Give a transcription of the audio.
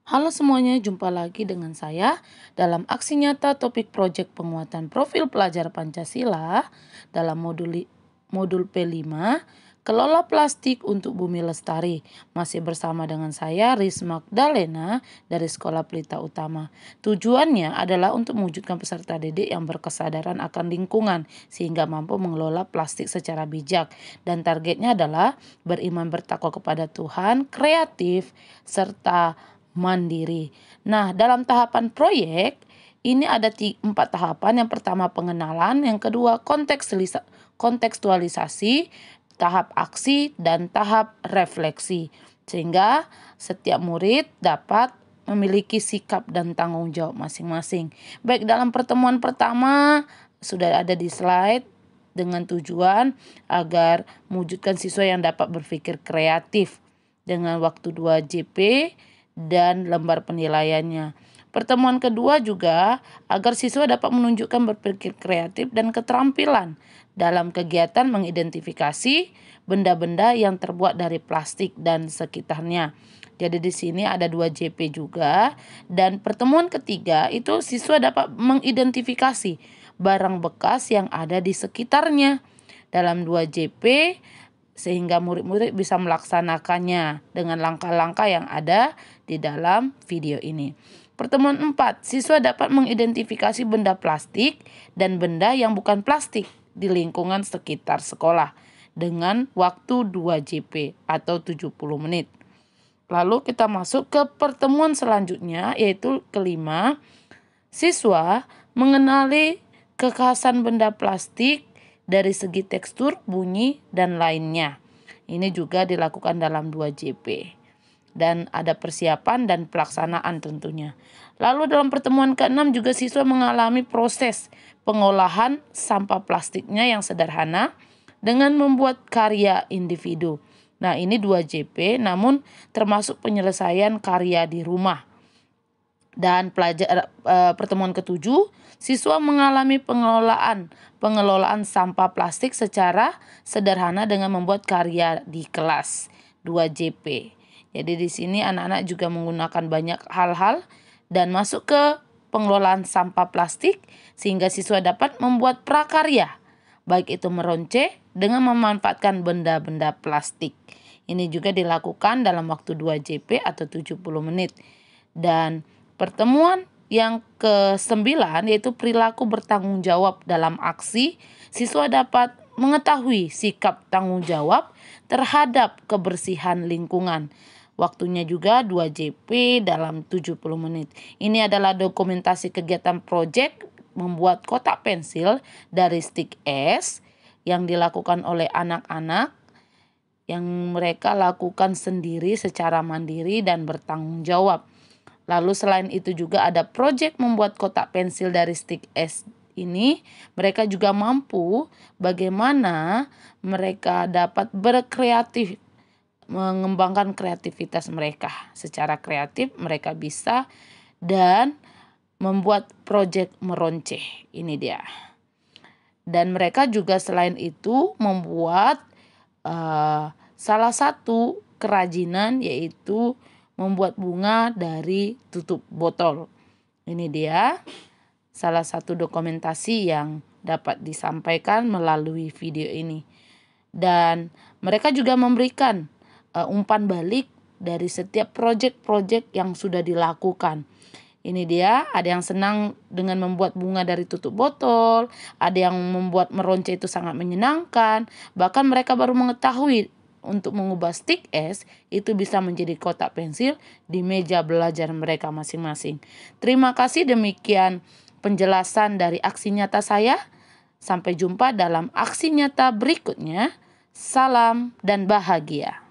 Halo semuanya, jumpa lagi dengan saya dalam aksi nyata topik proyek penguatan profil pelajar Pancasila dalam modul P5, Kelola Plastik untuk Bumi Lestari. Masih bersama dengan saya, Riz Magdalena dari Sekolah Pelita Utama. Tujuannya adalah untuk mewujudkan peserta didik yang berkesadaran akan lingkungan sehingga mampu mengelola plastik secara bijak. Dan targetnya adalah beriman bertakwa kepada Tuhan, kreatif, serta mandiri. Nah, dalam tahapan proyek ini ada 4 tahapan. Yang pertama pengenalan, yang kedua kontekstualisasi, tahap aksi, dan tahap refleksi. Sehingga setiap murid dapat memiliki sikap dan tanggung jawab masing-masing. Baik, dalam pertemuan pertama sudah ada di slide dengan tujuan agar mewujudkan siswa yang dapat berpikir kreatif dengan waktu 2 JP dan lembar penilaiannya. Pertemuan kedua juga agar siswa dapat menunjukkan berpikir kreatif dan keterampilan dalam kegiatan mengidentifikasi benda-benda yang terbuat dari plastik dan sekitarnya. Jadi di sini ada 2 JP juga. Dan pertemuan ketiga itu siswa dapat mengidentifikasi barang bekas yang ada di sekitarnya. Dalam 2 JP sehingga murid-murid bisa melaksanakannya dengan langkah-langkah yang ada di dalam video ini. Pertemuan 4, siswa dapat mengidentifikasi benda plastik dan benda yang bukan plastik di lingkungan sekitar sekolah dengan waktu 2 JP atau 70 menit. Lalu kita masuk ke pertemuan selanjutnya, yaitu kelima, siswa mengenali kekhasan benda plastik dari segi tekstur, bunyi, dan lainnya. Ini juga dilakukan dalam 2 JP. Dan ada persiapan dan pelaksanaan tentunya. Lalu dalam pertemuan ke-6 juga siswa mengalami proses pengolahan sampah plastiknya yang sederhana dengan membuat karya individu. Nah, ini 2 JP namun termasuk penyelesaian karya di rumah. Dan pertemuan ke-7, siswa mengalami pengelolaan sampah plastik secara sederhana dengan membuat karya di kelas 2 JP. Jadi di sini anak-anak juga menggunakan banyak hal-hal dan masuk ke pengelolaan sampah plastik sehingga siswa dapat membuat prakarya, baik itu meronce dengan memanfaatkan benda-benda plastik. Ini juga dilakukan dalam waktu 2 JP atau 70 menit. Dan pertemuan yang ke-9 yaitu perilaku bertanggung jawab dalam aksi, siswa dapat mengetahui sikap tanggung jawab terhadap kebersihan lingkungan. Waktunya juga 2 JP dalam 70 menit. Ini adalah dokumentasi kegiatan proyek membuat kotak pensil dari stik es yang dilakukan oleh anak-anak yang mereka lakukan sendiri secara mandiri dan bertanggung jawab. Lalu selain itu juga ada proyek membuat kotak pensil dari stik es ini. Mereka juga mampu bagaimana mereka dapat berkreatif, mengembangkan kreativitas mereka. Secara kreatif mereka bisa dan membuat proyek meronce. Ini dia. Dan mereka juga selain itu membuat salah satu kerajinan yaitu membuat bunga dari tutup botol. Ini dia salah satu dokumentasi yang dapat disampaikan melalui video ini. Dan mereka juga memberikan umpan balik dari setiap proyek-proyek yang sudah dilakukan. Ini dia, ada yang senang dengan membuat bunga dari tutup botol, ada yang membuat meronce itu sangat menyenangkan, bahkan mereka baru mengetahui untuk mengubah stik es itu bisa menjadi kotak pensil di meja belajar mereka masing-masing. Terima kasih, demikian penjelasan dari aksi nyata saya. Sampai jumpa dalam aksi nyata berikutnya. Salam dan bahagia.